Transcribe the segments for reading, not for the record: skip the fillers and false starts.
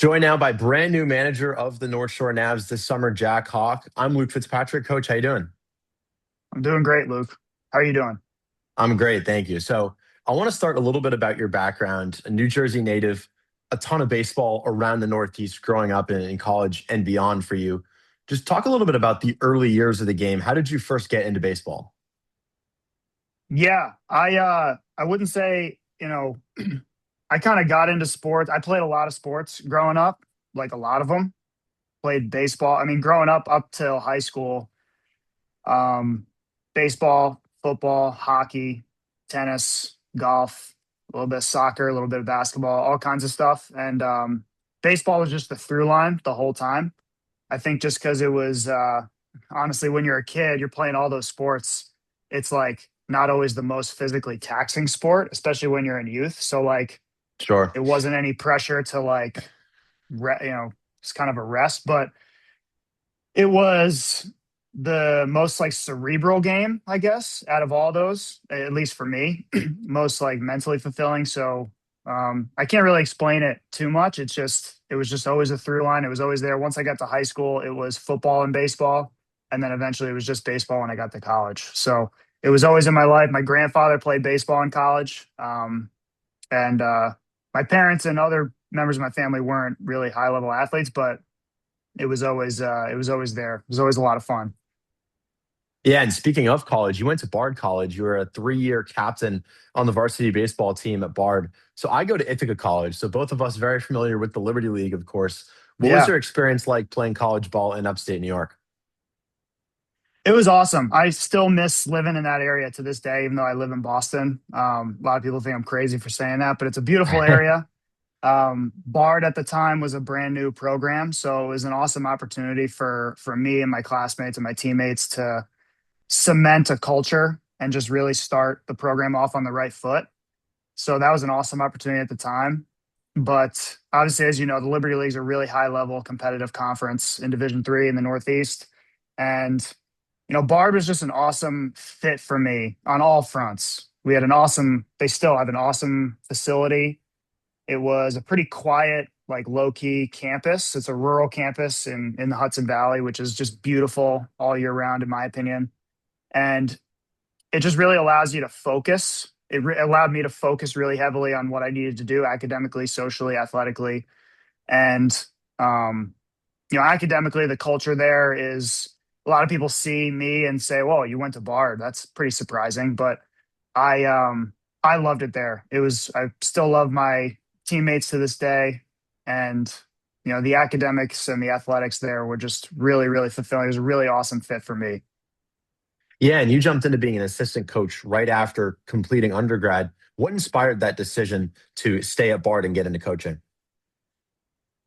Joined now by brand new manager of the North Shore Navs this summer, Jack Hawke. I'm Luke Fitzpatrick. Coach, how you doing? I'm doing great, Luke. How are you doing? I'm great, thank you. So I want to start a little bit about your background. A New Jersey native, a ton of baseball around the Northeast growing up in college and beyond for you. Just talk a little bit about the early years of the game. How did you first get into baseball? Yeah, I wouldn't say, I kind of got into sports. I played a lot of sports growing up, like a lot of them. Played baseball. I mean, growing up till high school, um, baseball, football, hockey, tennis, golf, a little bit of soccer, a little bit of basketball, all kinds of stuff. And baseball was just the through line the whole time. I think just because it was honestly, when you're a kid, you're playing all those sports. It's like not always the most physically taxing sport, especially when you're in youth. So like, Sure. it wasn't any pressure to like, it's kind of a rest, but it was the most like cerebral game, I guess, out of all those, at least for me, most like mentally fulfilling. So I can't really explain it too much. It was just always a through line. It was always there. Once I got to high school, it was football and baseball. And then eventually it was just baseball when I got to college. So it was always in my life. My grandfather played baseball in college. And My parents and other members of my family weren't really high level athletes, but it was always there. It was always a lot of fun. Yeah, and speaking of college, you went to Bard College. You were a 3-year captain on the varsity baseball team at Bard. So I go to Ithaca College. So both of us very familiar with the Liberty League, of course. What was Yeah, your experience like playing college ball in upstate New York? it was awesome. I still miss living in that area to this day, even though I live in Boston. A lot of people think I'm crazy for saying that, but it's a beautiful area. Bard at the time was a brand new program, so it was an awesome opportunity for me and my classmates and my teammates to cement a culture and just really start the program off on the right foot. So that was an awesome opportunity at the time. But obviously, as you know, the Liberty League is a really high level competitive conference in Division III in the Northeast. And, Bard was just an awesome fit for me on all fronts. They still have an awesome facility. It was a pretty quiet, like low key campus. It's a rural campus in the Hudson Valley, which is just beautiful all year round, in my opinion. And it just really allows you to focus. Allowed me to focus really heavily on what I needed to do academically, socially, athletically, and um, academically, the culture there is a lot of people see me and say, "Whoa, you went to Bard. That's pretty surprising." But I loved it there. I still love my teammates to this day, and the academics and the athletics there were just really, really fulfilling. It was a really awesome fit for me. Yeah, and you jumped into being an assistant coach right after completing undergrad. What inspired that decision to stay at Bard and get into coaching?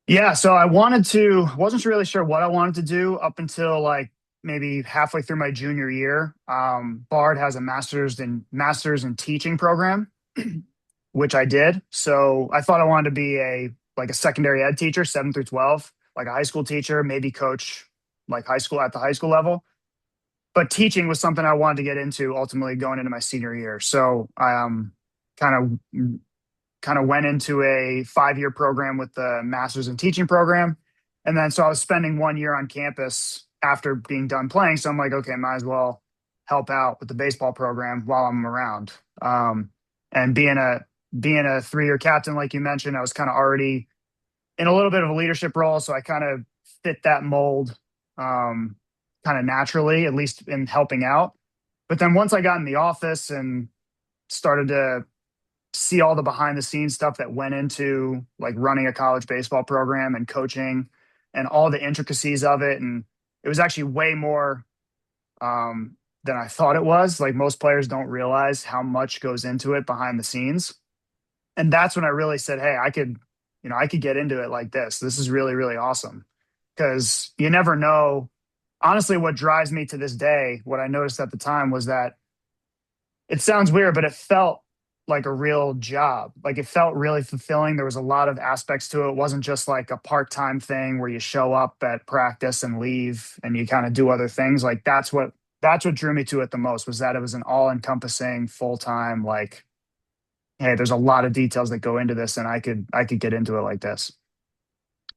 Yeah, so wasn't really sure what I wanted to do up until like maybe halfway through my junior year. Bard has a master's in teaching program, which I did. So I thought I wanted to be a secondary ed teacher, 7 through 12, like a high school teacher, maybe coach like high school at the high school level. But teaching was something I wanted to get into ultimately going into my senior year. So I kind of kind of went into a 5-year program with the master's in teaching program. And then so I was spending 1 year on campus after being done playing. So I'm like, okay, might as well help out with the baseball program while I'm around. And being a 3-year captain, like you mentioned, I was kind of already in a little bit of a leadership role. So I kind of fit that mold kind of naturally, at least in helping out. But then once I got in the office and started to see all the behind the scenes stuff that went into like running a college baseball program and coaching and all the intricacies of it. And it was actually way more than I thought it was. Like most players don't realize how much goes into it behind the scenes. And that's when I really said, hey, I could get into it like this. This is really, really awesome. Because you never know. Honestly, what drives me to this day, what I noticed at the time was that it sounds weird, but it felt like a real job. Like it felt really fulfilling. There was a lot of aspects to it. It wasn't just like a part-time thing where you show up at practice and leave and you kind of do other things. Like that's what drew me to it the most, was that it was an all-encompassing, full-time, like, hey, there's a lot of details that go into this and I could get into it like this.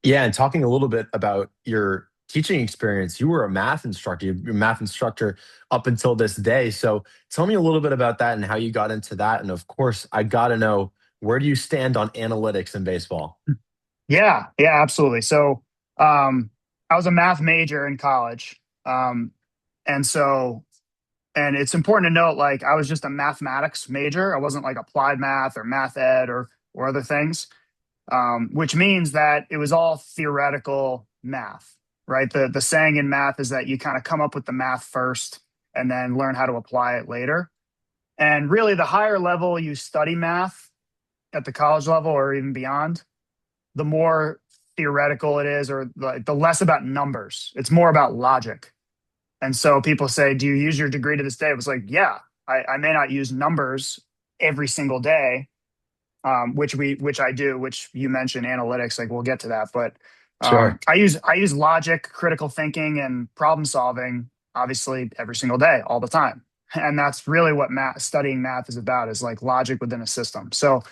Yeah, and talking a little bit about your teaching experience, you were a math instructor. You're a math instructor up until this day. So tell me a little bit about that and how you got into that. And of course, I got to know, where do you stand on analytics in baseball? Yeah, yeah, absolutely. So, I was a math major in college. And so, and it's important to note, like, I was just a mathematics major. I wasn't like applied math or math ed or other things, which means that it was all theoretical math, right? The saying in math is that you kind of come up with the math first and then learn how to apply it later. And really, the higher level you study math at the college level or even beyond, the more theoretical it is, or the less about numbers. It's more about logic. And so people say, "Do you use your degree to this day?" It was like, yeah, I may not use numbers every single day, which I do, which you mentioned analytics. Like we'll get to that, but Sure. I use logic, critical thinking, and problem solving obviously every single day, all the time. And that's really what studying math is about, is like logic within a system. So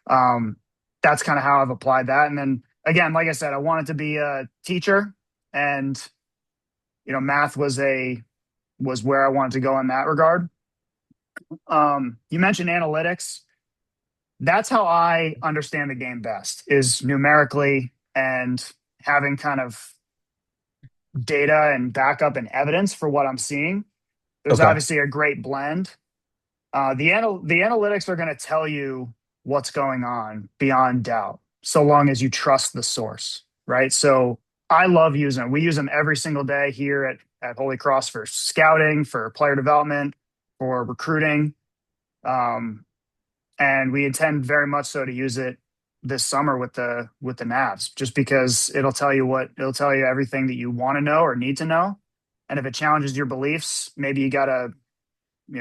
um, that's kind of how I've applied that. And then again, like I said, I wanted to be a teacher, and math was where I wanted to go in that regard. You mentioned analytics. That's how I understand the game best, is numerically and having kind of data and backup and evidence for what I'm seeing. There's Okay. obviously a great blend. The analytics are going to tell you what's going on beyond doubt, so long as you trust the source, right? So I love using them. We use them every single day here at Holy Cross for scouting, for player development, for recruiting. Um, and we intend very much so to use it this summer with the Navs, just because it'll tell you everything that you want to know or need to know. And if it challenges your beliefs, maybe you got to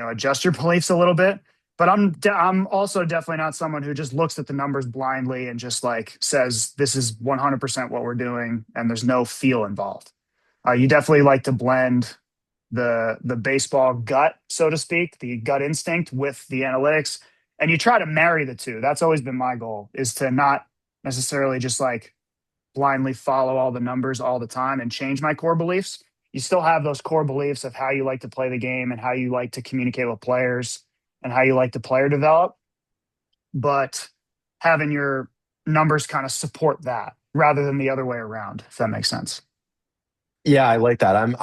adjust your beliefs a little bit. But I'm also definitely not someone who just looks at the numbers blindly and just like says this is 100% what we're doing and there's no feel involved. You definitely like to blend the baseball gut, so to speak, the gut instinct with the analytics, and you try to marry the two. That's always been my goal, is to not necessarily just like blindly follow all the numbers all the time and change my core beliefs. You still have those core beliefs of how you like to play the game and how you like to communicate with players and how you like to player develop, but having your numbers kind of support that rather than the other way around, if that makes sense. Yeah, I like that. I'm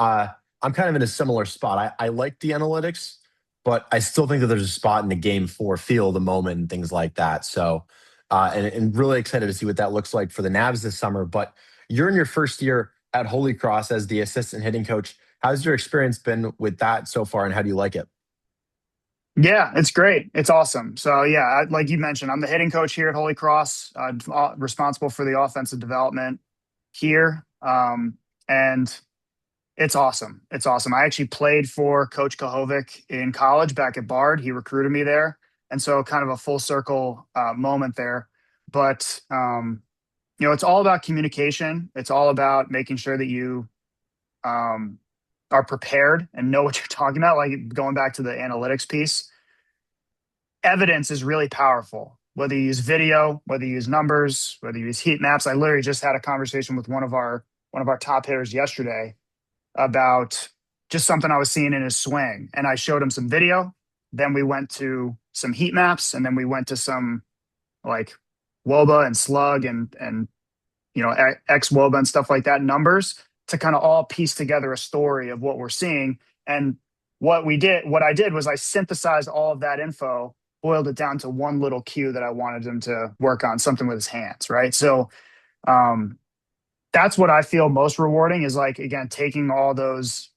kind of in a similar spot. I like the analytics, but I still think that there's a spot in the game for feel of the moment and things like that. So, and really excited to see what that looks like for the Navs this summer. But you're in your first year at Holy Cross as the assistant hitting coach. How's your experience been with that so far, and how do you like it? Yeah, it's great. It's awesome. So yeah, like you mentioned, I'm the hitting coach here at Holy Cross, responsible for the offensive development here. And it's awesome. It's awesome. I actually played for Coach Kahovic in college back at Bard. He recruited me there. And so kind of a full circle moment there. But, it's all about communication. It's all about making sure that you um, are prepared and know what you're talking about. Like going back to the analytics piece, evidence is really powerful. Whether you use video, whether you use numbers, whether you use heat maps. I literally just had a conversation with one of our top hitters yesterday about just something I was seeing in his swing. And I showed him some video. Then we went to some heat maps, and then we went to some like WOBA and slug and X WOBA and stuff like that, numbers, to kind of all piece together a story of what we're seeing. And what I did was I synthesized all of that info, boiled it down to one little cue that I wanted him to work on, something with his hands, right? So um, that's what I feel most rewarding, is like, again, taking all those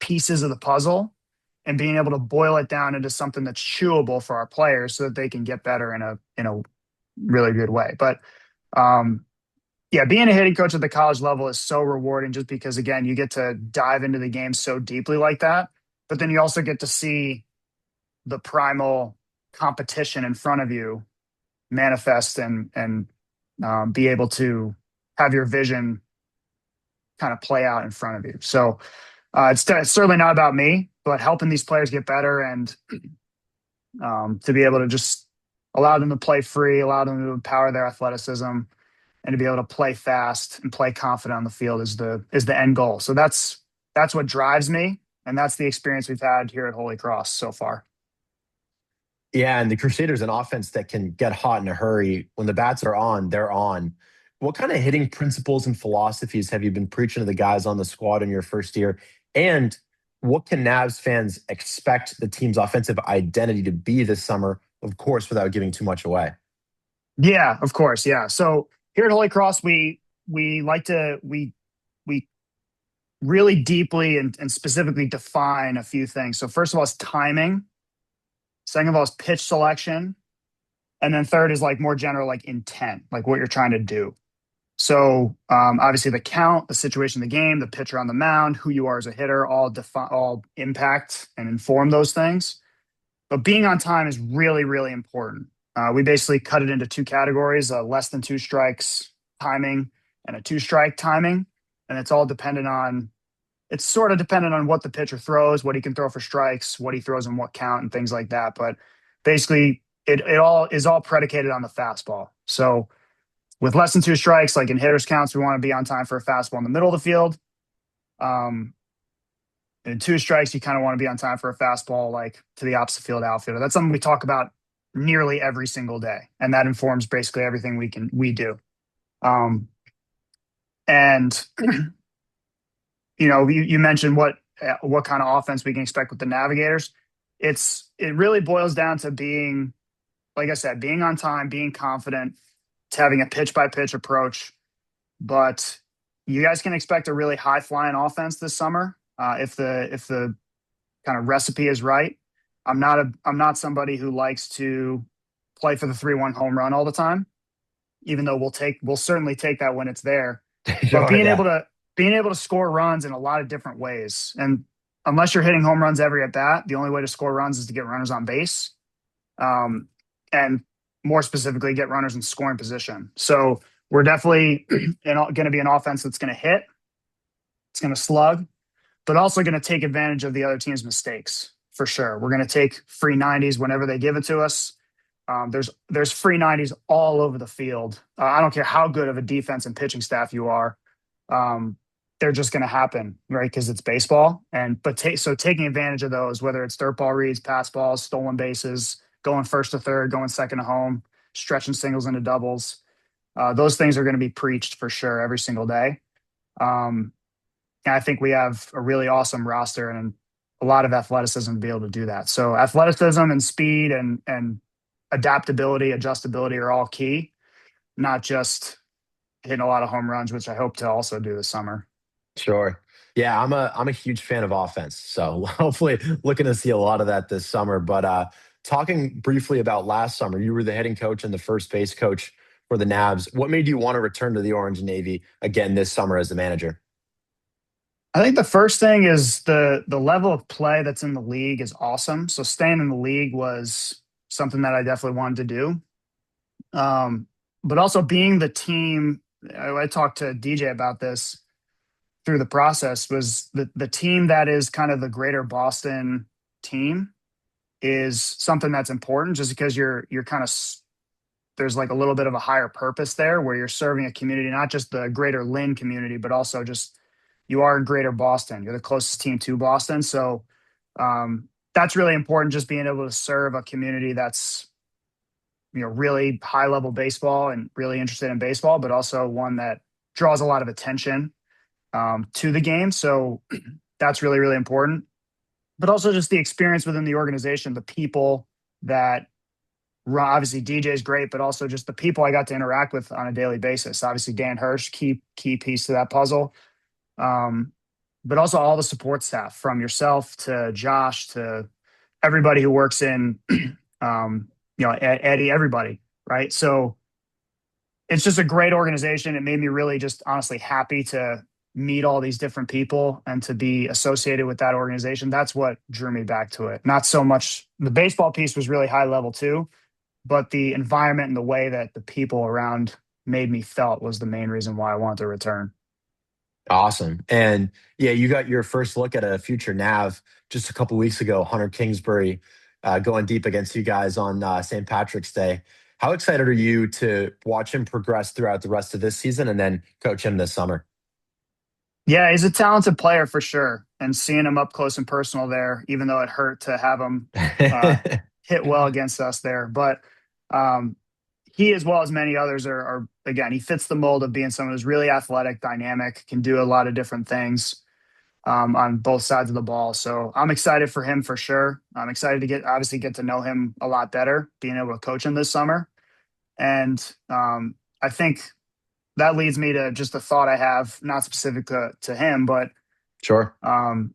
pieces of the puzzle and being able to boil it down into something that's chewable for our players so that they can get better in a really good way. But um, yeah, being a hitting coach at the college level is so rewarding, just because again, you get to dive into the game so deeply like that. But then you also get to see the primal competition in front of you manifest and be able to have your vision kind of play out in front of you. So it's certainly not about me, but helping these players get better, and to be able to just allow them to play free, allow them to empower their athleticism. and to be able to play fast and play confident on the field is the end goal. So that's what drives me, and that's the experience we've had here at Holy Cross so far. Yeah, and the Crusaders, an offense that can get hot in a hurry. When the bats are on, they're on. What kind of hitting principles and philosophies have you been preaching to the guys on the squad in your first year? And what can Navs fans expect the team's offensive identity to be this summer? Of course, without giving too much away. Yeah, of course. Yeah. So here at Holy Cross, we like to we really deeply and specifically define a few things. So first of all is timing. Second of all is pitch selection. And then third is like more general, like intent, like what you're trying to do. So obviously the count, the situation of the game, the pitcher on the mound, who you are as a hitter, all impact and inform those things. But being on time is really, really important. We basically cut it into two categories: less than two strikes timing and a two-strike timing, and it's sort of dependent on what the pitcher throws, what he can throw for strikes, what he throws in what count, and things like that. But basically, it all is all predicated on the fastball. So with less than two strikes, like in hitters counts, we want to be on time for a fastball in the middle of the field. In two strikes, you kind of want to be on time for a fastball like to the opposite field outfielder. That's something we talk about nearly every single day, and that informs basically everything we do. And you mentioned what kind of offense we can expect with the Navigators. It really boils down to being, like I said, being on time, being confident, to having a pitch by pitch approach. But you guys can expect a really high flying offense this summer if the kind of recipe is right. I'm not somebody who likes to play for the 3-1 home run all the time, even though we'll certainly take that when it's there. But Sure, yeah. being able to score runs in a lot of different ways. And unless you're hitting home runs every at bat, the only way to score runs is to get runners on base. And more specifically, get runners in scoring position. So we're definitely going to be an offense that's going to hit, it's going to slug, but also going to take advantage of the other team's mistakes for sure. We're going to take free 90s whenever they give it to us. There's free 90s all over the field. I don't care how good of a defense and pitching staff you are. They're just going to happen, right? Because it's baseball. So taking advantage of those, whether it's dirt ball reads, pass balls, stolen bases, going first to third, going second to home, stretching singles into doubles, those things are going to be preached for sure every single day. And I think we have a really awesome roster and a lot of athleticism to be able to do that. So athleticism and speed and adaptability, adjustability are all key, not just hitting a lot of home runs, which I hope to also do this summer. Sure. Yeah, I'm a huge fan of offense. So hopefully looking to see a lot of that this summer. But talking briefly about last summer, you were the hitting coach and the first base coach for the Navs. What made you want to return to the Orange and Navy again this summer as the manager? I think the first thing is the level of play that's in the league is awesome. So staying in the league was something that I definitely wanted to do. But also being the team, I talked to DJ about this through the process, was the team that is kind of the greater Boston team is something that's important just because you're kind of, there's like a little bit of a higher purpose there where you're serving a community, not just the greater Lynn community, but also just you are in greater Boston. You're the closest team to Boston. So that's really important, just being able to serve a community that's, really high level baseball and really interested in baseball, but also one that draws a lot of attention to the game. So that's really, really important. But also just the experience within the organization, the people that obviously DJ is great, but also just the people I got to interact with on a daily basis. Obviously Dan Hirsch, key piece to that puzzle. But also all the support staff, from yourself to Josh to everybody who works in, Eddie, everybody, right? So it's just a great organization. It made me really just honestly happy to meet all these different people and to be associated with that organization. That's what drew me back to it. Not so much the baseball piece was really high level too, but the environment and the way that the people around made me felt was the main reason why I wanted to return. Awesome. And yeah, you got your first look at a future Nav just a couple weeks ago, Hunter Kingsbury going deep against you guys on St. Patrick's Day. How excited are you to watch him progress throughout the rest of this season and then coach him this summer? Yeah, he's a talented player for sure. And seeing him up close and personal there, even though it hurt to have him uh, hit well against us there. But um, he, as well as many others, again, he fits the mold of being someone who's really athletic, dynamic, can do a lot of different things on both sides of the ball. So I'm excited for him for sure. I'm excited to obviously get to know him a lot better, being able to coach him this summer. And I think that leads me to just a thought I have, not specific to him, but Sure. um,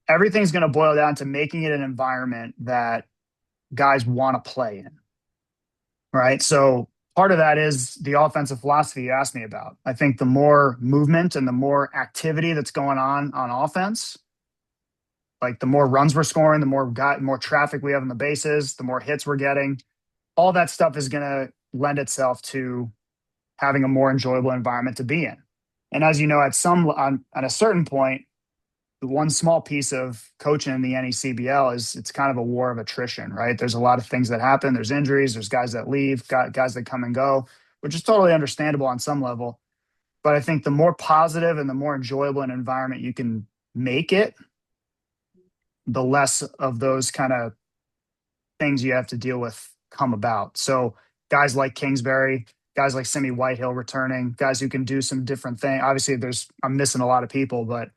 everything's going to boil down to making it an environment that guys want to play in, right? So part of that is the offensive philosophy you asked me about. I think the more movement and the more activity that's going on offense, like the more runs we're scoring, the more traffic we have in the bases, the more hits we're getting. All that stuff is going to lend itself to having a more enjoyable environment to be in. And as you know, at a certain point, the one small piece of coaching in the NECBL is it's kind of a war of attrition, right? There's a lot of things that happen. There's injuries, there's guys that leave, guys that come and go, which is totally understandable on some level. But I think the more positive and the more enjoyable an environment you can make it, the less of those kind of things you have to deal with come about. So guys like Kingsbury, guys like Simi Whitehill returning, guys who can do some different things. Obviously, I'm missing a lot of people, but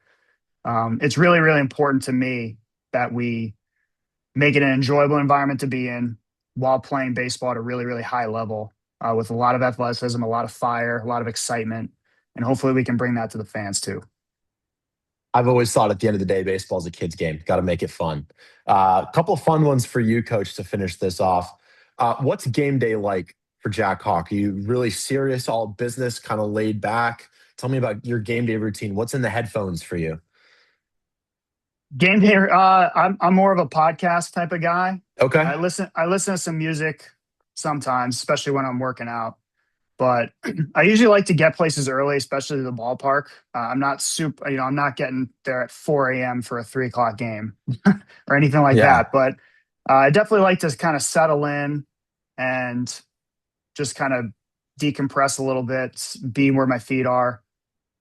it's really, really important to me that we make it an enjoyable environment to be in while playing baseball at a really, really high level with a lot of athleticism, a lot of fire, a lot of excitement, and hopefully we can bring that to the fans too. I've always thought at the end of the day, baseball is a kid's game. Got to make it fun. A couple of fun ones for you, coach, to finish this off. What's game day like for Jack Hawke? Are you really serious, all business, kind of laid back? Tell me about your game day routine. What's in the headphones for you? Game day, I'm more of a podcast type of guy. Okay. I listen to some music sometimes, especially when I'm working out. But I usually like to get places early, especially the ballpark. I'm not I'm not getting there at 4 a.m. for a 3 o'clock game or anything like Yeah. that. But I definitely like to kind of settle in and just kind of decompress a little bit, be where my feet are.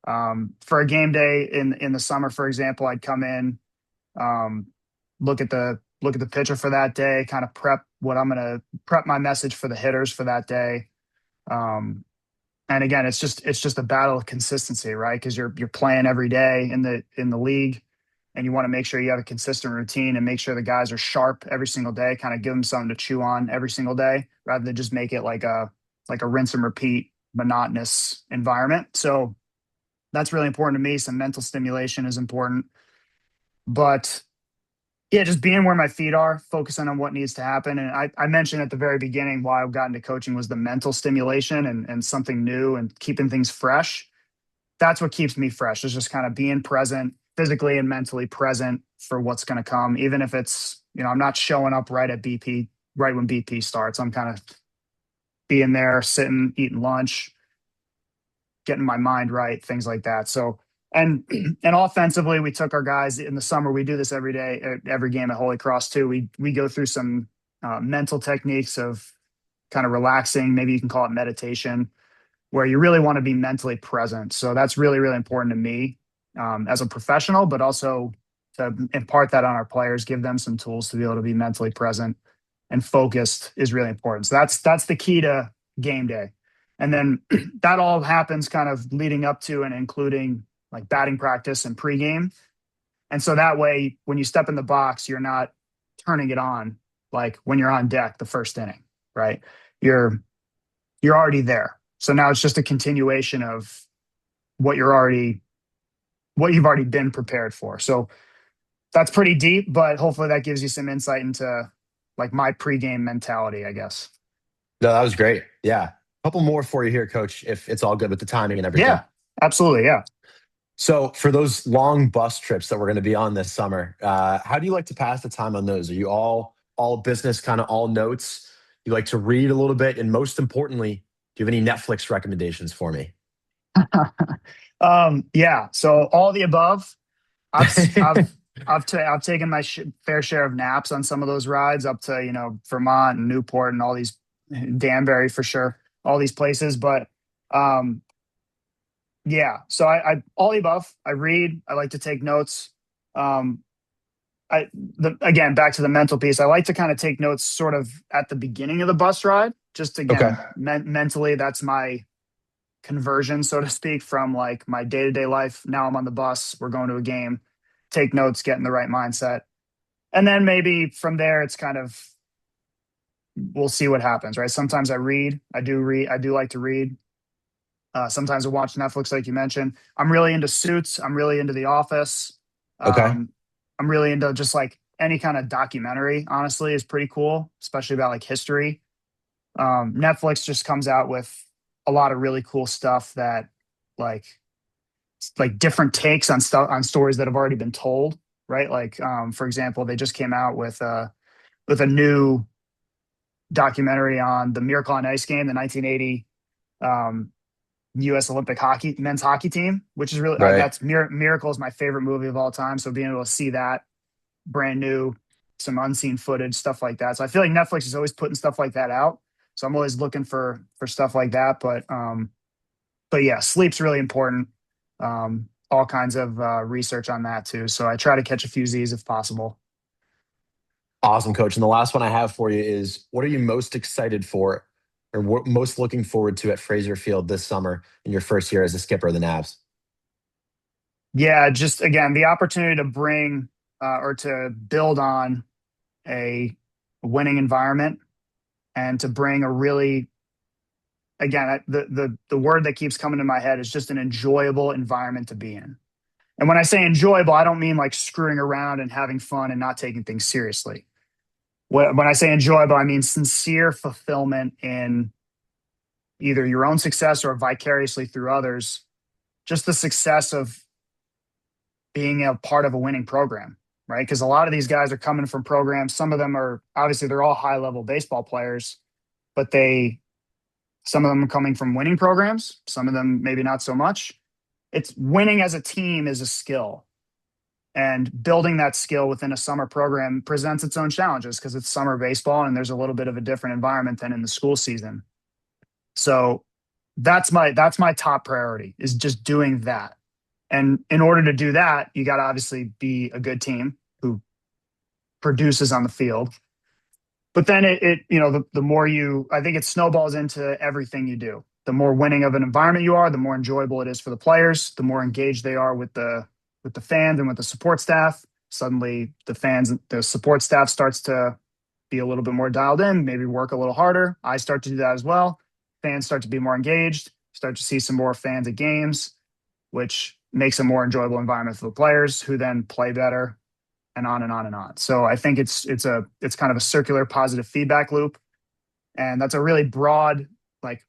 For a game day in the summer, for example, I'd come in, um, look at the pitcher for that day, kind of prep my message for the hitters for that day. Um, and again, it's just a battle of consistency, right? Because you're playing every day in the league, and you want to make sure you have a consistent routine and make sure the guys are sharp every single day. Kind of give them something to chew on every single day, rather than just make it like a rinse and repeat monotonous environment. So that's really important to me. Some mental stimulation is important, but yeah, just being where my feet are, focusing on what needs to happen. And I mentioned at the very beginning why I got into coaching was the mental stimulation and something new and keeping things fresh. That's what keeps me fresh, is just kind of being present, physically and mentally present for what's going to come. Even if it's, I'm not showing up right at BP, right when BP starts. I'm kind of being there, sitting, eating lunch, getting my mind right, things like that. So, and and offensively, we took our guys in the summer. We do this every day, every game at Holy Cross too. We go through some mental techniques of kind of relaxing. Maybe you can call it meditation, where you really want to be mentally present. So that's really, really important to me as a professional, but also to impart that on our players, give them some tools to be able to be mentally present and focused is really important. So that's the key to game day. And then that all happens kind of leading up to and including like batting practice and pregame. And so that way, when you step in the box, you're not turning it on like when you're on deck the first inning, right? You're already there. So now it's just a continuation of what you've already been prepared for. So that's pretty deep, but hopefully that gives you some insight into like my pregame mentality, I guess. No, that was great. Yeah. A couple more for you here, coach, if it's all good with the timing and everything. Yeah, absolutely. Yeah. So, for those long bus trips that we're going to be on this summer, how do you like to pass the time on those? Are you all business, kind of all notes? You like to read a little bit, and most importantly, do you have any Netflix recommendations for me? Yeah. So all the above. I've I've taken my fair share of naps on some of those rides up to Vermont and Newport and all these Danbury for sure, all these places. But um, yeah, so I all the above. I read. I like to take notes. Um, again, back to the mental piece. I like to kind of take notes sort of at the beginning of the bus ride. Just Okay. again, mentally, that's my conversion, so to speak, from like my day to day life. Now I'm on the bus. We're going to a game. Take notes, get in the right mindset, and then maybe from there, it's kind of we'll see what happens. Right. Sometimes I read. I do read. I do like to read. Sometimes I watch Netflix, like you mentioned. I'm really into Suits. I'm really into The Office. Okay. Um, I'm really into just like any kind of documentary, honestly, is pretty cool, especially about like history. Netflix just comes out with a lot of really cool stuff that like different takes on stuff on stories that have already been told, right? Like for example, they just came out with a new documentary on the Miracle on Ice game, the 1980 um, U.S. Olympic hockey men's hockey team, which is really Right. that's Miracle is my favorite movie of all time. So being able to see that brand new, some unseen footage, stuff like that. So I feel like Netflix is always putting stuff like that out. So I'm always looking for stuff like that. But yeah, sleep's really important. All kinds of research on that too. So I try to catch a few Z's if possible. Awesome, coach. And the last one I have for you is, what are you most excited for or what most looking forward to at Fraser Field this summer in your first year as a skipper of the Navs? Yeah, just again the opportunity to bring or to build on a winning environment and to bring a really again the word that keeps coming to my head is just an enjoyable environment to be in. And when I say enjoyable, I don't mean like screwing around and having fun and not taking things seriously. When I say enjoyable, I mean sincere fulfillment in either your own success or vicariously through others. Just the success of being a part of a winning program, right? Because a lot of these guys are coming from programs. Some of them are obviously they're all high level baseball players, but some of them are coming from winning programs. Some of them maybe not so much. It's winning as a team is a skill, and building that skill within a summer program presents its own challenges because it's summer baseball and there's a little bit of a different environment than in the school season. So that's my top priority is just doing that. And in order to do that, you got to obviously be a good team who produces on the field. But then the more I think it snowballs into everything you do. The more winning of an environment you are, the more enjoyable it is for the players, the more engaged they are with the fans and with the support staff. Suddenly the support staff starts to be a little bit more dialed in, maybe work a little harder. I start to do that as well. Fans start to be more engaged, start to see some more fans at games, which makes a more enjoyable environment for the players who then play better and on and on and on. So I think it's kind of a circular positive feedback loop. And that's a really broad like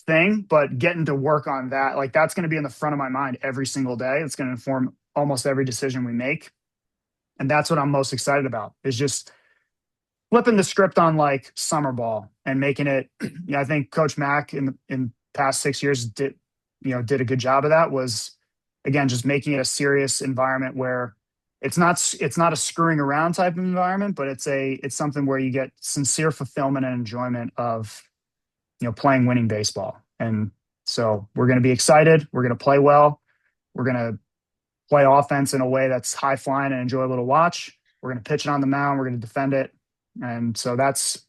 thing, but getting to work on that, like that's going to be in the front of my mind every single day. It's going to inform almost every decision we make. And that's what I'm most excited about is just flipping the script on like summer ball and making it, I think Coach Mack in past 6 years did a good job of that was again, just making it a serious environment where it's not a screwing around type of environment, but it's something where you get sincere fulfillment and enjoyment of playing winning baseball. And so we're going to be excited. We're going to play well. We're going to play offense in a way that's high flying and enjoyable to watch. We're going to pitch it on the mound. We're going to defend it. And so that's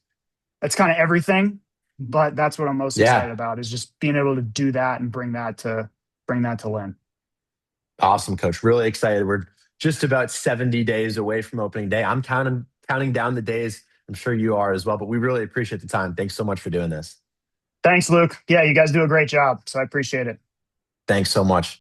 kind of everything. But that's what I'm most excited Yeah. about is just being able to do that and bring that to Lynn. Awesome, coach. Really excited. We're just about 70 days away from opening day. I'm counting down the days. I'm sure you are as well, but we really appreciate the time. Thanks so much for doing this. Thanks, Luke. Yeah, you guys do a great job. So I appreciate it. Thanks so much.